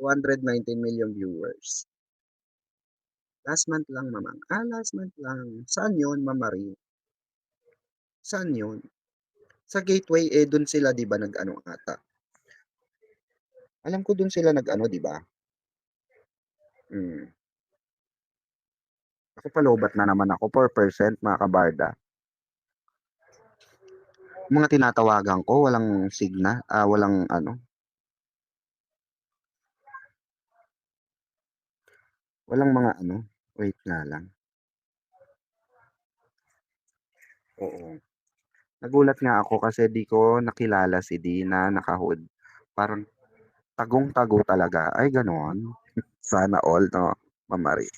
219 million viewers. Last month lang, mamang. Last month lang. Saan yun, Ma'am Marie? Saan yun? Sa Gateway, dun sila 'di ba nag-ano ata. Alam ko dun sila nag-ano 'di ba? Hmm. Ako pa-lowbatt na naman ako, 4% mga kabarda. Mga tinatawagan ko walang walang ano, walang mga ano, wait nga lang. Oo. Nagulat nga ako kasi di ko nakilala si D na naka-hood. Parang tagong-tago talaga. Ay gano'n? Sana all 'no, Ma'am Marie.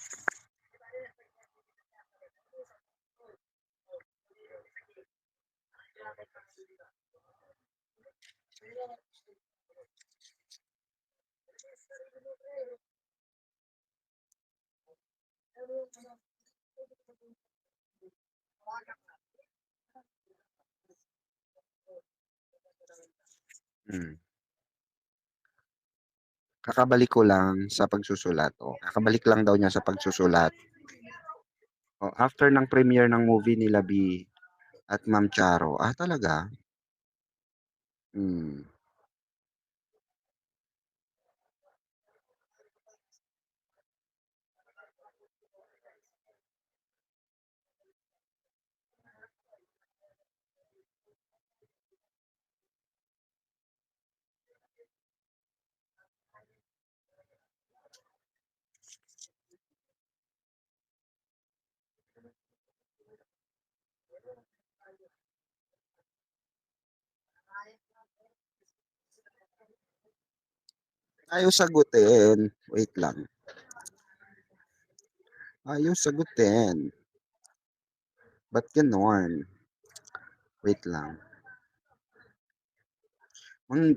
Hmm. Kakabalik ko lang sa pagsusulat, kakabalik lang daw niya sa pagsusulat. After ng premiere ng movie nila B at Ma'am Charo. Talaga? Hmm. Ayaw sagutin. Wait lang. Ayaw sagutin. Ba't gano'n? Wait lang.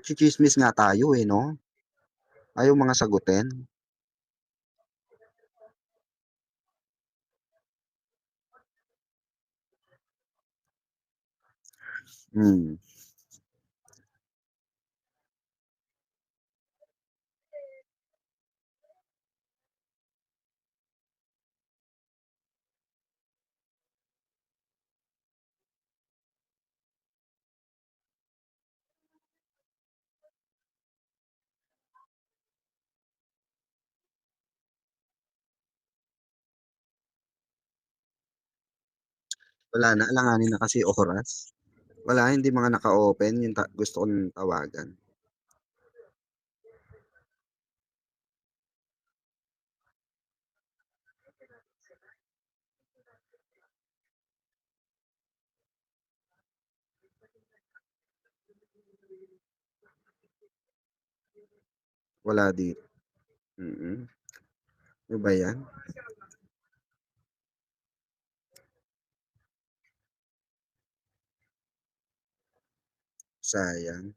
Chichismis nga tayo eh, no? Ayaw mga sagutin. Hmm. Wala na, alanganin na kasi oras. Wala, hindi mga naka-open yung gusto kong tawagan. Wala dito. Mm. Ano ba yan? Sayang.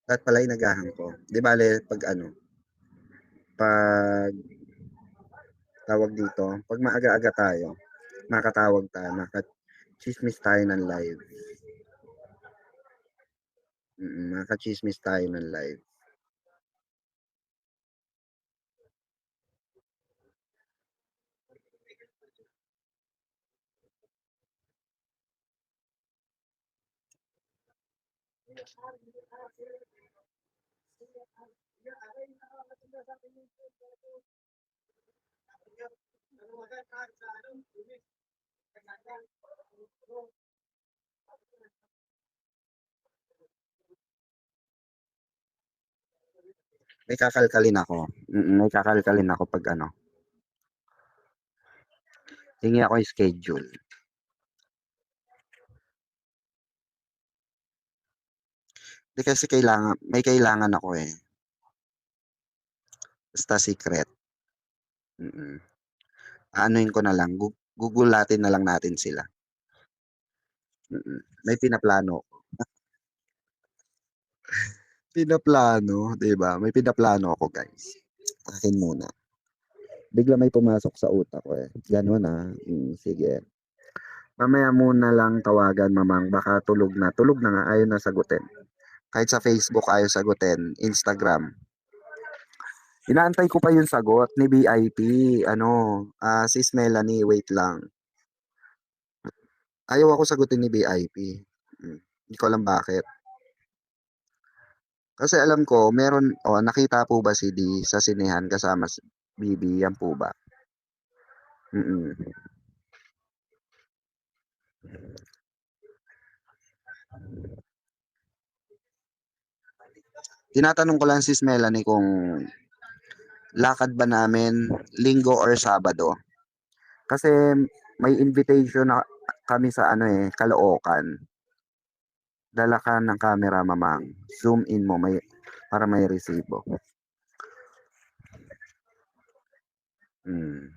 Dapat pala inagahan ko. Di bale, pag ano, pag tawag dito, pag maaga-aga tayo, makatawag tayo, makachismis tayo ng live. Makachismis tayo ng live. May kakalkalin ako. May kakalkalin ako pag ano. Hingi ako yung schedule. Di kasi may kailangan ako eh. Basta secret. Mm. Aanuhin ko na lang. Gugulatin na lang natin sila. May pinaplano. Pinaplano, 'di ba? May pinaplano ako, guys. Akin muna. Bigla may pumasok sa utak ko eh. Gano'n sige. Mamaya muna lang tawagan, mamang. Baka tulog na. Tulog na nga, ayaw na sagutin. Kahit sa Facebook ayaw sagutin. Instagram. Inaantay ko pa yung sagot ni VIP, ano, Sis Melanie, wait lang. Ayaw ako sagutin ni VIP. Hindi ko alam bakit. Kasi alam ko, meron, nakita po ba si D sa sinehan kasama si BB, yan po ba? Mm. Tinatanong ko lang sis Melanie kung lakad ba namin linggo or Sabado. Kasi may invitation na kami sa ano Caloocan. Dala ka ng camera, mamang. Zoom in mo para may resibo. Mm.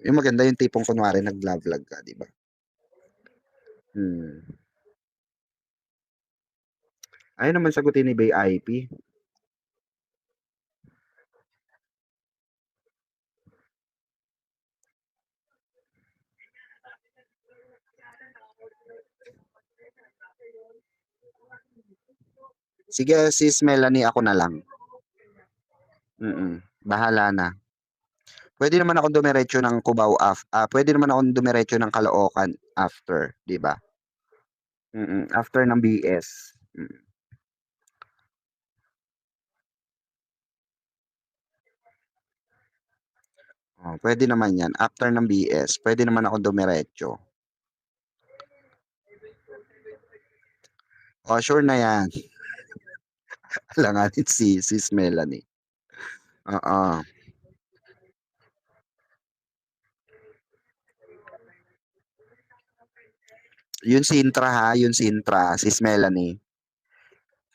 Yung maganda yung tipong kunwari nag-vlog ka, di ba? Mm. Ayaw naman sagutin ni VIP. Sige, sis Melanie, ako na lang. Bahala na. Pwede naman ako dumiretso ng pwede naman ako dumiretso ng Caloocan after, 'di ba? After ng BS. Oh, pwede naman 'yan. After ng BS, pwede naman ako dumiretso. Oh, sure na 'yan. Alanganin si Sis Melanie. Oo. Yung Sintra ha, yung Sintra, Sis Melanie.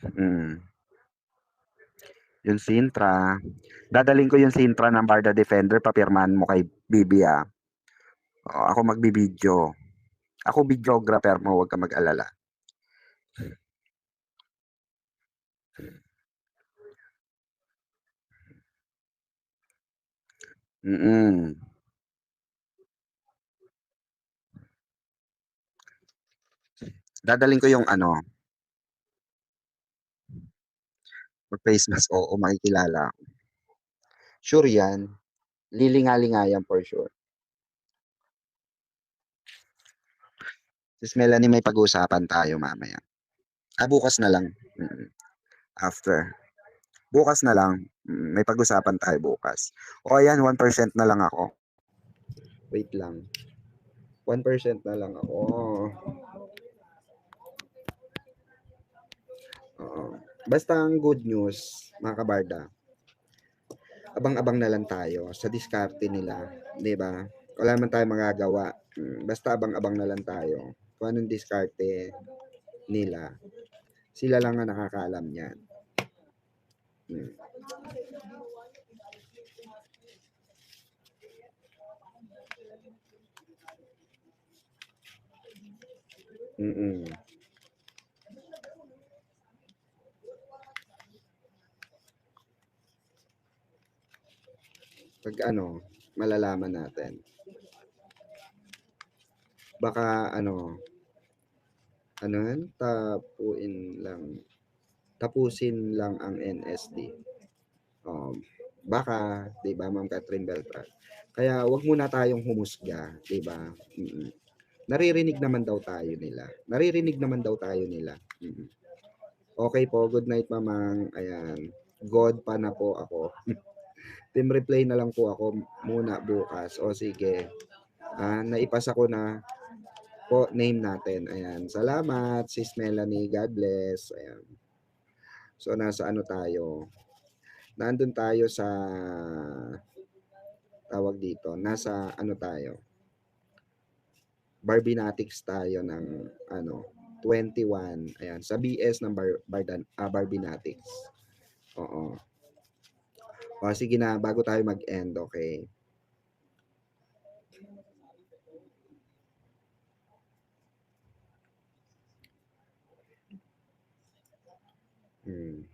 Mm. Yung Sintra. Dadaling ko yung Sintra ng Barda Defender, papirmahan mo kay Bibi ah. Oo, ako magbibideo. Ako videographer mo, huwag ka mag-alala. Mm. Dadaling ko yung ano, mag-face mask, oo, makikilala. Sure yan. Lilinga-linga yan for sure. Sis Melanie, may pag-uusapan tayo mamaya. Bukas na lang. After. Bukas na lang. May pag-usapan tayo bukas. O ayan, 1% na lang ako. Wait lang. 1% na lang ako. Oo. Basta ang good news, mga kabarda, abang-abang na lang tayo sa diskarte nila, 'di ba? Wala naman tayong magagawa. Basta abang-abang na lang tayo kung anong diskarte nila. Sila lang ang nakakaalam niyan. Mm. Mm. Pag ano, malalaman natin. Baka ano yan, tapusin lang ang NSD. Um, Baka, 'di ba, Ma'am Catherine Beltran? Kaya wag muna tayong humusga, 'di ba? Naririnig naman daw tayo nila. Naririnig naman daw tayo nila. Okay po, good night, Mamang. Ayan. God pa na po ako. Team replay na lang po ako muna bukas. O sige. Naipasa ko na po name natin. Ayan. Salamat, Sis Melanie. God bless. Ayan. So, nasa ano tayo? Nandun tayo sa tawag dito. Nasa ano tayo? Barbinatics tayo ng 21. Ayan. Sa BS ng Barbinatics. Oo. O, sige na. Bago tayo mag-end. Okay. Hmm.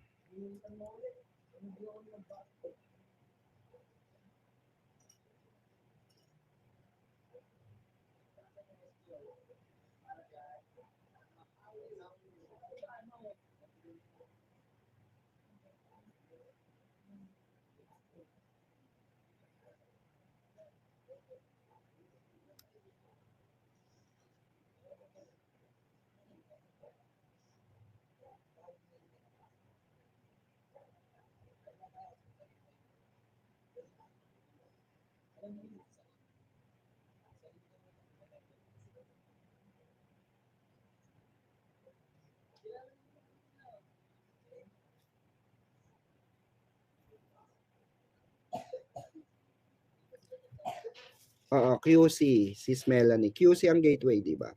Oo, QC, Sis Melanie. QC ang gateway, 'di ba?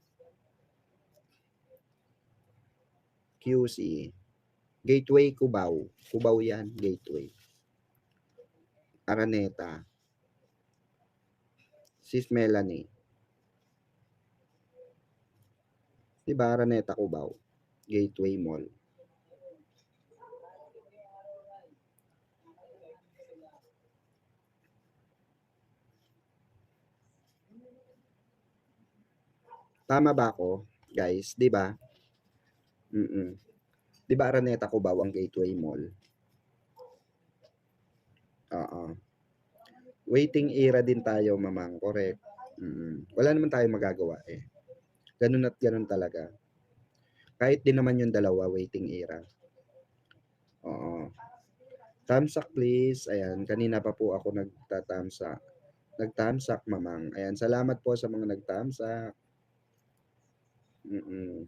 QC. Gateway Cubao. Cubao 'yan, gateway. Araneta. Sis Melanie. 'Di ba Araneta Cubao? Gateway Mall. Tama ba ako, guys? 'Di ba? Mm. 'Di ba Araneta Cubao ang gateway mall? Oo. Waiting era din tayo, mamang. Correct. Wala naman tayong magagawa eh. Ganun at ganun talaga. Kahit din naman yung dalawa, waiting era. Oo. Thumbs up please. Ayan, kanina pa po ako nagta-thumbs up. Nag-thumbs up, mamang. Ayan, salamat po sa mga nag-thumbs up. Mm.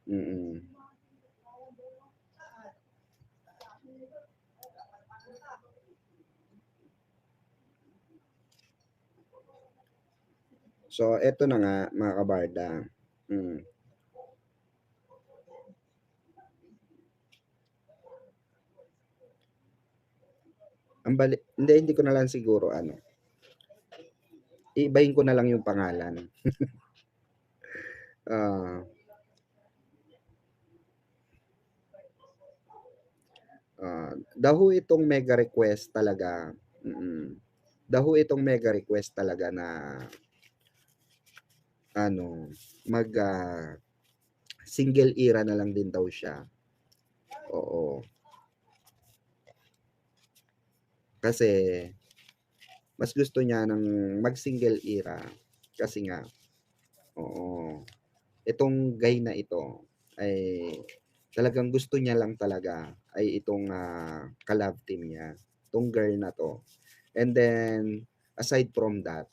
Mm. So, eto na nga, mga kabarda. Mm. Hindi ko na lang siguro ano. Iibahin ko na lang yung pangalan. Ah, daho itong mega request talaga. Daho itong mega request talaga na ano, mag single era na lang din daw siya. Oo. Kasi mas gusto niya ng mag-single era kasi nga, oo. Itong guy na ito ay talagang gusto niya lang talaga ay itong ka-love team niya, itong girl na to. And then aside from that,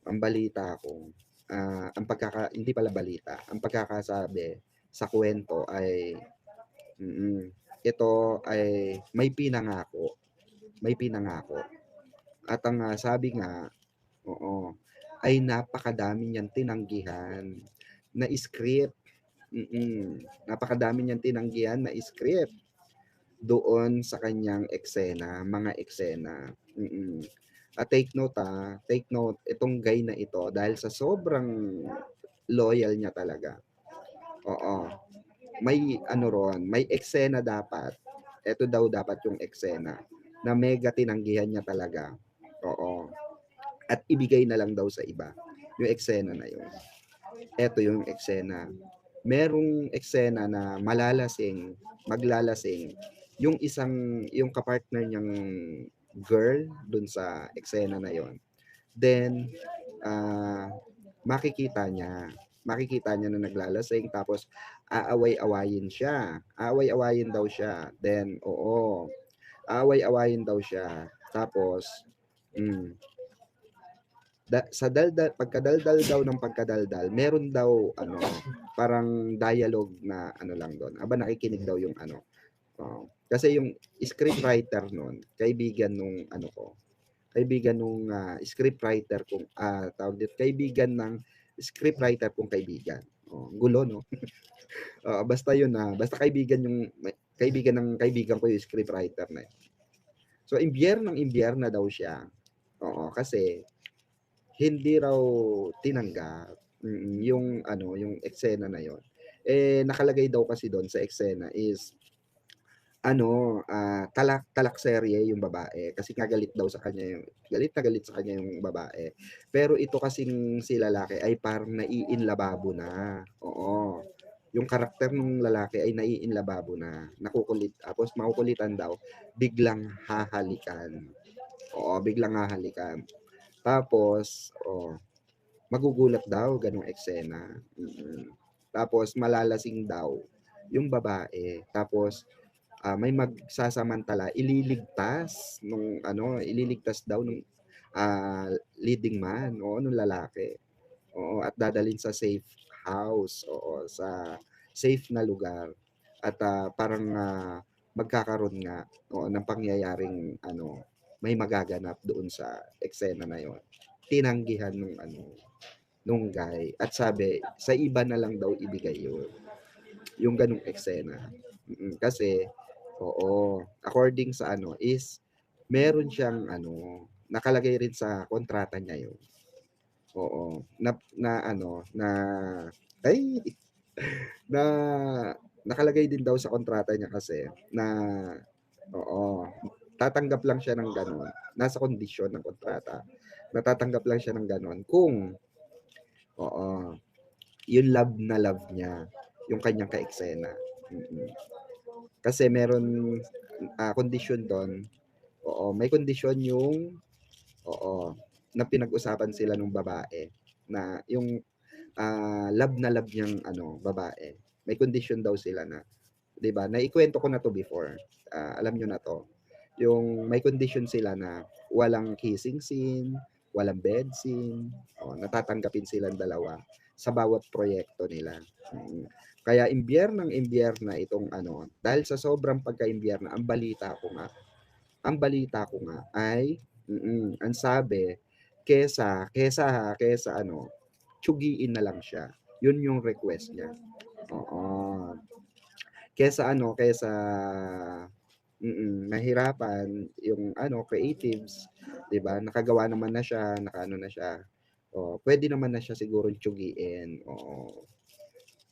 ang balita ko, hindi pala balita, ang pagkakasabi sa kwento ay ito ay may pinangako. At ang sabi nga, oo, ay napakadami niyang tinanggihan na script. Napakadami niyang tinanggihan na script doon sa kanyang eksena, mga eksena. At take note, itong guy na ito, dahil sa sobrang loyal niya talaga. Oo, may ano ron, may eksena dapat. Ito daw dapat yung eksena na mega tinanggihan niya talaga. Oo. At ibigay na lang daw sa iba yung eksena na yun. Ito yung eksena. Merong eksena na maglalasing, yung kapartner niyang girl dun sa eksena na yon. Then, makikita niya na naglalasing, tapos aaway-awayin siya. Aaway-awayin daw siya. Then, oo, aaway-awayin daw siya. Tapos, mm, pagkadaldal daw ng pagkadaldal, meron daw ano, parang dialogue na ano lang doon. Aba, nakikinig daw yung ano. Kasi yung scriptwriter noon, kaibigan nung scriptwriter kong tawag dito, kaibigan ng scriptwriter kong kaibigan. Gulo no. Basta yun basta kaibigan ng kaibigan ko yung scriptwriter na yun. So imbyerna daw siya. Oo, kasi hindi raw tinanggap yung eksena na yon. Nakalagay daw kasi doon sa eksena is ano, talakserye yung babae kasi nga galit na galit sa kanya yung babae. Pero ito kasing si lalaki ay parang naiinlababo na. Oo. Yung karakter ng lalaki ay naiinlababo na. Nakukulit, tapos makukulitan daw, biglang hahalikan. Oo, biglang hahalikan. Tapos, magugulat daw, ganong eksena. tapos malalasing daw yung babae. Tapos, may magsasamantala, ililigtas daw nung, leading man, oo, nung lalaki. Oo, at dadalhin sa safe house, oo, sa safe na lugar at, parang, magkakaroon nga, oo, ng pangyayaring ano, may magaganap doon sa eksena na yun. Tinanggihan nung guy at sabi sa iba na lang daw ibigay yun, yung gano'ng eksena. Kasi oo, according sa ano is meron siyang nakalagay rin sa kontrata niya yun. Oo, na ano, ay, na nakalagay din daw sa kontrata niya kasi na oo, tatanggap lang siya ng gano'n, nasa kondisyon ng kontrata, natatanggap lang siya ng gano'n kung oo, yung love na love niya, yung kanyang kaeksena. Kasi meron, kondisyon do'n, oo, may kondisyon yung oo, na pinag-usapan sila nung babae na yung love na love niyang babae, may condition daw sila na, 'di ba? Naikwento ko na 'to before. Alam niyo na 'to. Yung may condition sila na walang kissing scene, walang bed scene, natatanggapin silang dalawa sa bawat proyekto nila. Kaya impyernang-impyerna itong dahil sa sobrang pagka-impyerna, ang balita ko nga ay ang sabi kesa tiyugiin na lang siya. Yun yung request niya. Oo. Kesa mahirapan yung creatives, 'di ba? Nakagawa naman na siya, nakaano na siya. Oh, pwede naman na siya siguro tiyugiin. Oo.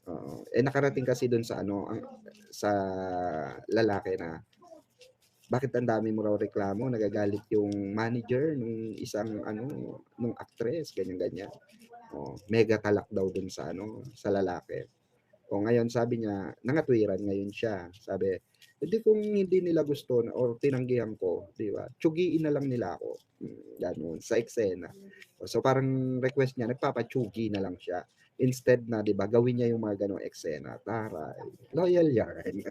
Oo. Nakarating kasi dun sa sa lalaki na bakit ang dami mo raw reklamo, nagagalit yung manager nung isang nung actress, ganyan-ganyan. Oh, mega talak daw dun sa lalaki. O ngayon sabi niya, nangatwiran ngayon siya. Sabi, hindi kung hindi nila gusto or tinanggihan ko, di ba? Tsugiin na lang nila ako. Ganun, sa eksena. So parang request niya, nagpapatsugi na lang siya. Instead na, di ba, gawin niya yung mga ganong eksena. Taray, loyal yarn.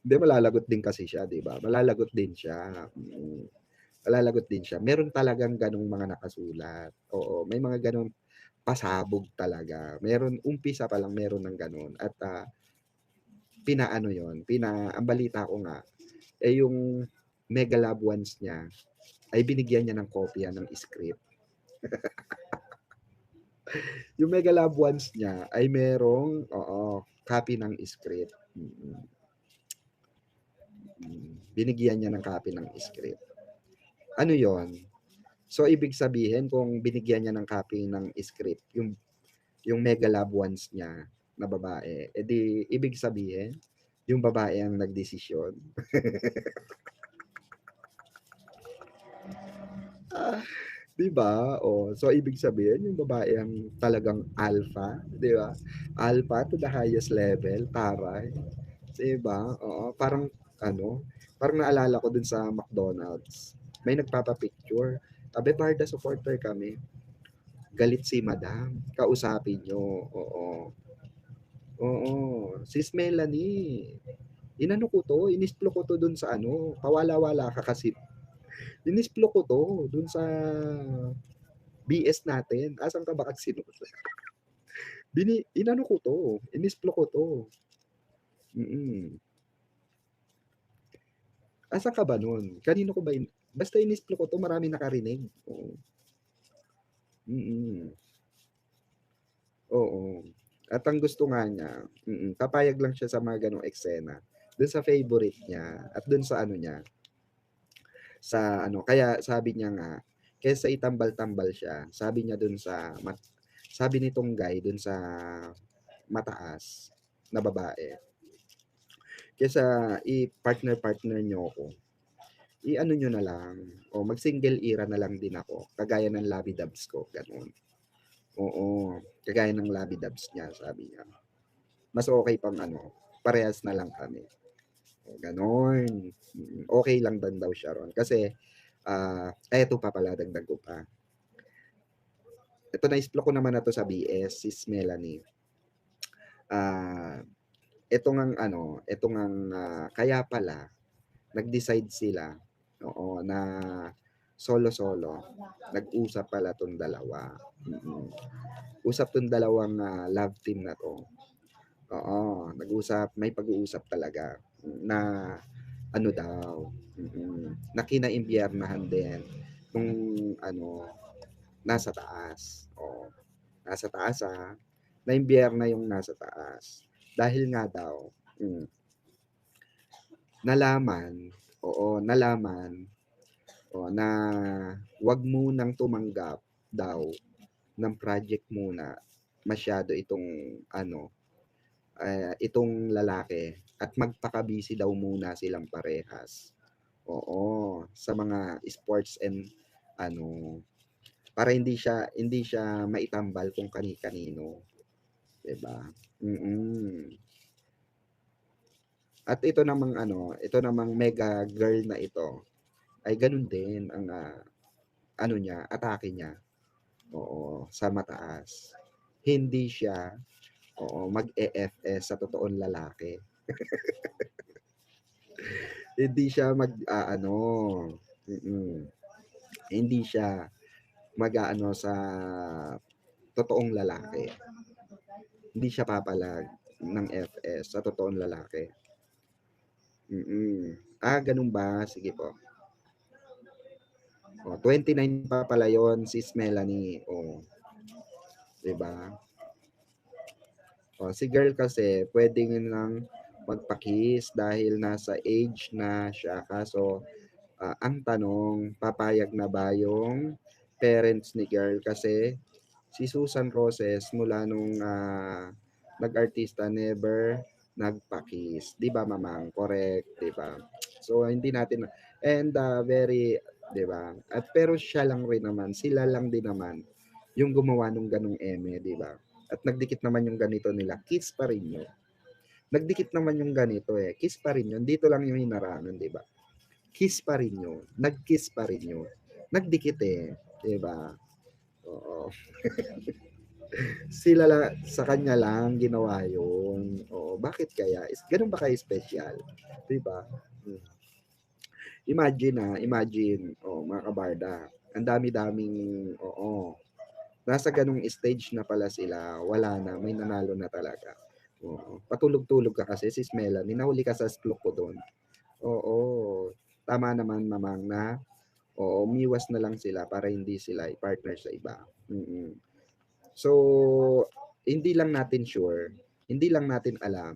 Hindi, malalagot din kasi siya, di ba? Malalagot din siya. Malalagot din siya. Meron talagang ganong mga nakasulat. Oo, may mga ganong pasabog talaga. Meron, umpisa pa lang meron ng ganon. At pinaano yon, ang balita ko nga, yung mega loved ones niya, ay binigyan niya ng kopya ng script. Yung mega loved ones niya ay merong, oo, copy ng script. Binigyan niya ng copy ng script. Ano yon? So, ibig sabihin, kung binigyan niya ng copy ng script, yung mega loved ones niya na babae, edi ibig sabihin, yung babae ang nagdesisyon. 'Di ba? Oh, so ibig sabihin yung babae ang talagang alpha, 'di ba? Alpha to the highest level, taray. 'Di ba? Oo, parang naalala ko dun sa McDonald's. May nagpapa-picture. Sabi, Barda supporter kami. Galit si Madam. Kausapin nyo. Oo. Oo. Sis Melanie. Inano ko to, inisplo ko to dun sa pawala-wala ka kasi. Inisplo ko to dun sa BS natin. Asan ka ba kasi? Inano ko to, inisplo ko to. Mm. Asan ka ba nun? Kanino ko ba basta inisplo ko to, marami nakarinig. Oo. Mm. Oo. At ang gusto nga niya, papayag lang siya sa mga ganong eksena. Dun sa favorite niya at dun sa niya, sa kaya sabi niya nga, kaysa itambal-tambal siya, sabi niya dun sabi nitong guy dun sa mataas na babae, kaysa i-partner-partner niyo ako, i-ano niyo na lang, o mag-single era na lang din ako, kagaya ng Labby-Dubs ko, gano'n. Oo, kagaya ng Labby-Dubs niya, sabi niya. Mas okay pang parehas na lang kami. Gano'n. Okay lang din daw siya ron. Kasi, eto pa pala, dagdag ko pa. Ito na-explore ko naman na to sa BS, sis Melanie. Ah, ito ngang ano, ito ngang, kaya pala nag-decide sila, oo, na solo-solo. Nag-usap pala 'tong dalawa, Usap 'tong dalawang, love team na 'to, oo, nag-usap, may pag-uusap talaga na ano daw, na kinaimpyernahan din nung ano, nasa taas, oo. Nasa taas, naimpyerna yung nasa taas. Dahil nga daw, nalaman, nalaman, na 'wag munang tumanggap daw ng project muna masyado itong ano, itong lalaki at magpaka-busy daw muna silang parehas. Oo, sa mga sports and ano, para hindi siya maitambal kung kani-kanino, 'di ba? Mm. At ito namang mega girl na ito ay gano'n din ang, ano niya, atake niya, oo, sa mataas. Hindi siya, mag-e-FS sa totoong lalaki. Hindi siya mag-aano, mm, hindi siya mag-aano sa totoong lalaki. Hindi siya papalag ng FS sa totoong lalaki. Gano'n ba? Sige po. 29 pa pala 'yon, Sis Melanie, 'di ba? Si girl kasi puwede nang magpa-kiss dahil nasa age na siya, kaso, ang tanong, papayag na ba yung parents ni girl? Kasi si Susan Roses mula nung, nag-artista never nagpa-kiss, 'di ba mamang, correct, 'di ba? So hindi natin and, very 'di ba? At pero siya lang rin naman, sila lang din naman yung gumawa nung gano'ng eme, 'di ba? At nagdikit naman yung ganito nila, kiss pa rin yun. Nagdikit naman yung ganito, kiss pa rin yun, dito lang yung hinarangan, 'di ba? Kiss pa rin yun, nag-kiss pa rin yun. Nagdikit, 'di ba? Oo. Sila sa kanya lang ginawa yun. Oo, bakit kaya? Gano'n ba ka-espesyal? 'Di ba? Hmm. Imagine, mga kabarda, ang dami-daming nasa gano'ng stage na pala sila, wala na, may nanalo na talaga. Oo, patulog-tulog ka kasi, Sis Melanie, nahuli ka sa stroke ko do'n. Oo, tama naman mamang na, umiwas na lang sila para hindi sila i-partner sa iba. So, hindi lang natin sure, hindi lang natin alam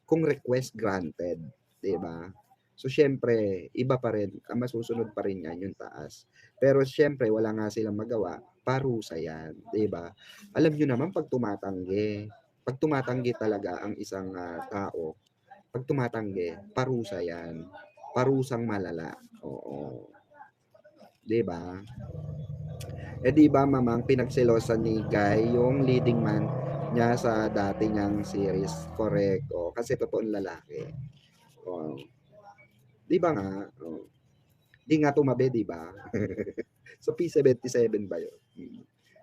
kung request granted, 'di ba? So, siyempre iba pa rin, ang masusunod pa rin niyan yung taas. Pero siyempre wala nga silang magawa, parusa 'yan, 'di ba? Alam niyo naman 'pag tumatanggi talaga ang isang, tao, 'pag tumatanggi, parusa 'yan, parusang malala, oo, 'di ba? 'Di ba mamang pinagselosan ni Guy yung leading man niya sa dati niyang series, correct, kasi totoong lalaki. Oh, 'di ba nga? 'Di nga tumabi, 'di ba? Sa P77 ba 'yun?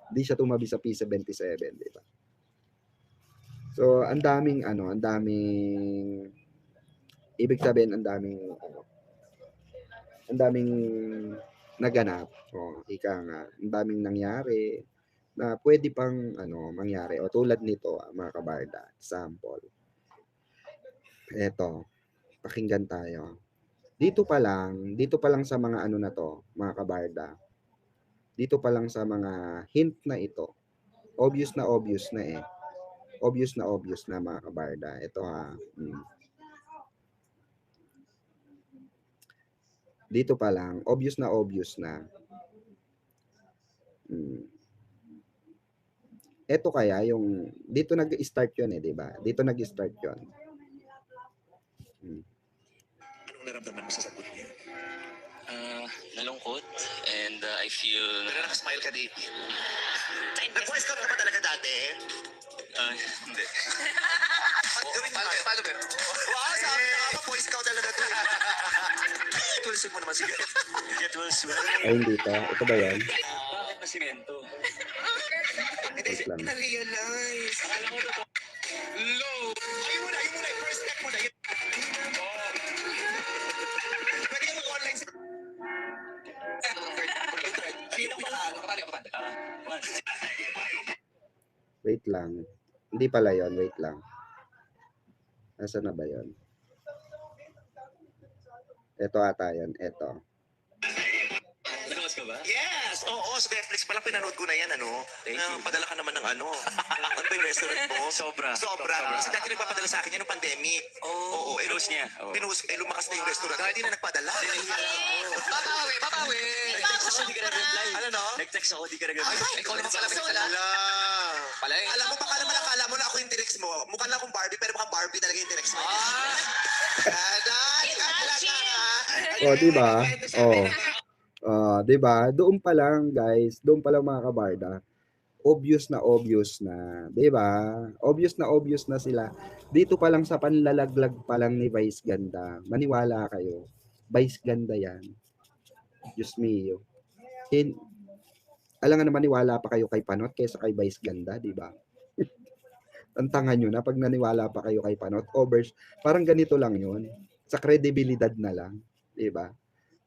Hindi siya tumabi sa P77, 'di ba? So, ang daming ibig sabihin ang daming naganap, ika nga, ang daming nangyari na pwede pang mangyari, tulad nito, mga kabarda, example. Eto, pakinggan tayo. Dito pa lang sa mga ano na 'to, mga kabarda, dito pa lang sa mga hint na ito, obvious na, obvious na mga kabarda. Ito, dito pa lang, obvious na. Eto kaya yung dito nag-start 'yun, 'di ba? Dito nag-start 'yun. Anong naramdaman mo sa sagot niya? Nalungkot and I feel... Pero nakasmile ka, Dave. Nag-boy scout ka ba talaga dati? Hindi. Gawin mo. Paano pero? Wow, sabi na ka, boy scout talaga to. Tulsin mo naman si Get. Get well soon. Ay, hindi pa. Ito ba yan? Bakit nasimento? Wait lang. Na-realize. Alam mo to. Lo! Wait lang. Hindi pala yon, wait lang. Nasaan na ba yon? Ito ata yun, ito. Nanood ka ba? Yes! Oo, sa Netflix pala pinanood ko na yan, ano? Thank you. Padala ka naman ng ano. Ano ba yung restaurant mo? Sobra. Sobra. Kasi dati nagpapadala sa akin yan nung pandemic. Oo, Pinost niya. Oo. lumakas na yung restaurant. Kaya di na nagpadala. Babawi, babawi! Nag-text ako, di ka nag-reply. Ano no? Nag-text ako, di ka nag-reply. Ikaw naman pala Wala. Pala eh. Alam mo, baka naman akala mo na ako yung direct mo. Mukha lang akong Barbie, pero baka Barbie talaga yung direct mo. Oh, di ba? Oh. 'Di ba? Doon pa lang, guys. Doon pa lang mga kabarda. Obvious na, 'di ba? Obvious na sila. Dito pa lang sa panlalaglag pa lang ni Vice Ganda. Maniwala kayo. Vice Ganda 'yan. Diyos mio. Alam nga naman maniwala pa kayo kay Panot kaysa kay Vice Ganda, 'di ba? Ang tanga nyo na pag naniwala pa kayo kay Panot. Parang ganito lang 'yun. Sa kredibilidad na lang, 'di ba?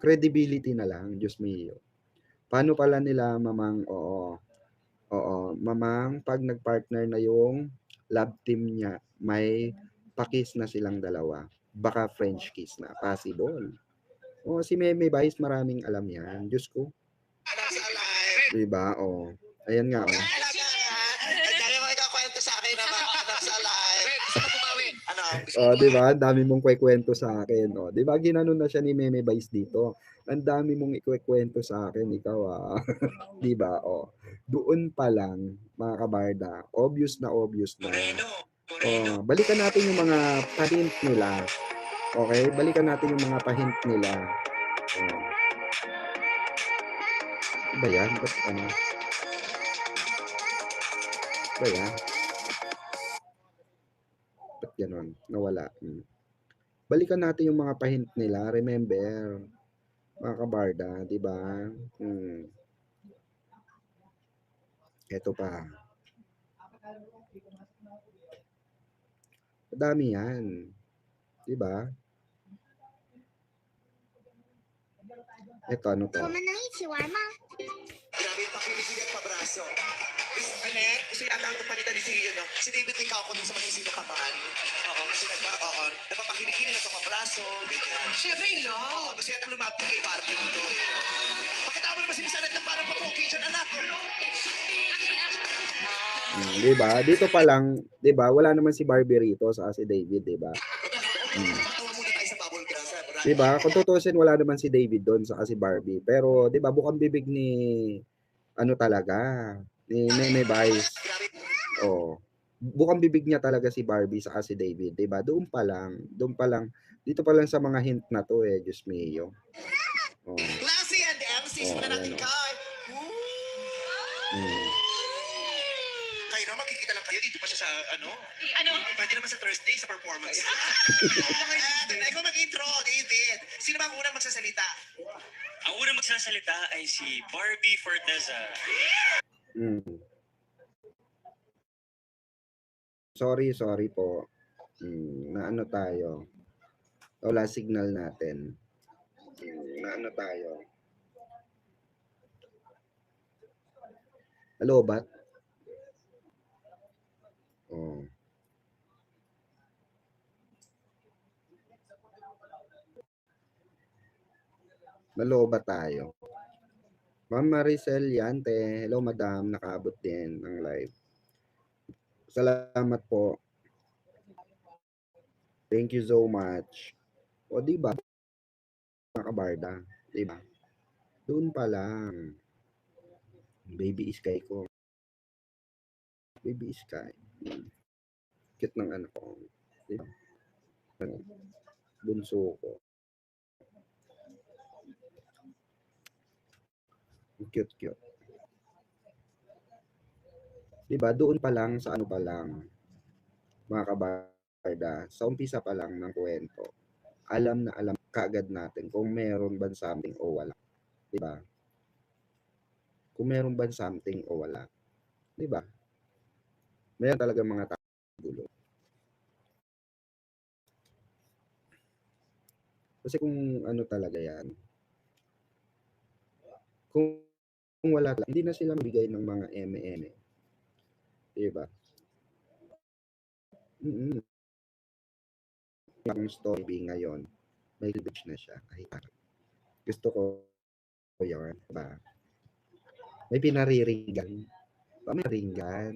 Credibility na lang, Diyos mio. Paano pala nila mamang, mamang pag nagpartner na yung love team niya, may pa-kiss na silang dalawa. Baka French kiss na, possible. Si Meme Vice maraming alam yan, Diyos ko. Diba? Ayan nga, Dami mo ikakwento sa akin na mga anak sa live. Ano? diba? Ang dami mong kwento sa akin. Diba? Ginanon na siya ni Meme Vice dito. Ang dami mong ikwento sa akin, ikaw diba? Doon pa lang, mga kabarda, obvious na. Balikan natin yung mga pa-hint nila. Okay? Balikan natin yung mga pa-hint nila. Ano ba yan? Ba't ano? Ba yan? Ba't ganon? Nawala. Balikan natin yung mga pa-hint nila. Remember, mga kabarda, di ba? Ito pa. Madami yan. Di ba? Ito, ano to? 我们能一起玩吗？ Grabe yung pakilisig at pabraso. Gusto yata ang palitan ni si David Licao ko dun sa Manisino Kataan. Oo, kasi napapakiligin na sa pabraso, ganyan. Siyempre, no? Gusto yata lumapit kay Barbie dito. Bakit ako naman sinisanad ng parang papoki dyan, anak? Di ba? Dito pa lang, di ba? Wala naman si Barbie rito sa si David, di ba? Tawa muna tayo sa bubble grass. Di ba? Kung tutusin, wala naman si David doon sa si Barbie. Pero, di ba, bukang bibig ni ano talaga, ni Meme Vice. Bukang bibig niya talaga si Barbie sa si David, 'di ba? Doon pa lang. Dito pa lang sa mga hint na to Diyos mio. Classy and MCs muna natin kay. Kayo na, makikita lang kayo. Dito pa siya sa, ano? Pwede naman sa Thursday, sa performance. Ikaw mag-intro, David. Sino ba ang unang magsasalita? Ang unang magsasalita ay si Barbie Forteza. Sorry po. Naano tayo. Wala signal natin. Naano tayo. Hello, bat? Naloba tayo. Ma'am Maricel Yante. Hello, madam. Nakaabot din ng live. Salamat po. Thank you so much. Di ba? Mga kabarda. Di ba? Doon pa lang. Baby Sky ko. Baby Sky. Cute ng anak ko. Di ba? Bunso ko. Cute. Diba? Doon pa lang sa ano pa lang, mga kabarda, sa umpisa pa lang ng kwento, alam kaagad natin kung meron ba something o wala. Diba? Kung meron ba something o wala. Diba? Meron talaga mga gulo. Kasi kung ano talaga yan, kung kung wala lang, hindi na sila magbigay ng mga eme-eme. 'Di ba? Mm. Ang story B ngayon, may cleavage na siya. Ay, gusto ko 'yun, 'di ba? May pinariringgan. May ringgan.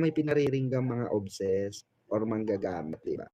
May pinariringgang mga obses or manggagamit, 'di ba?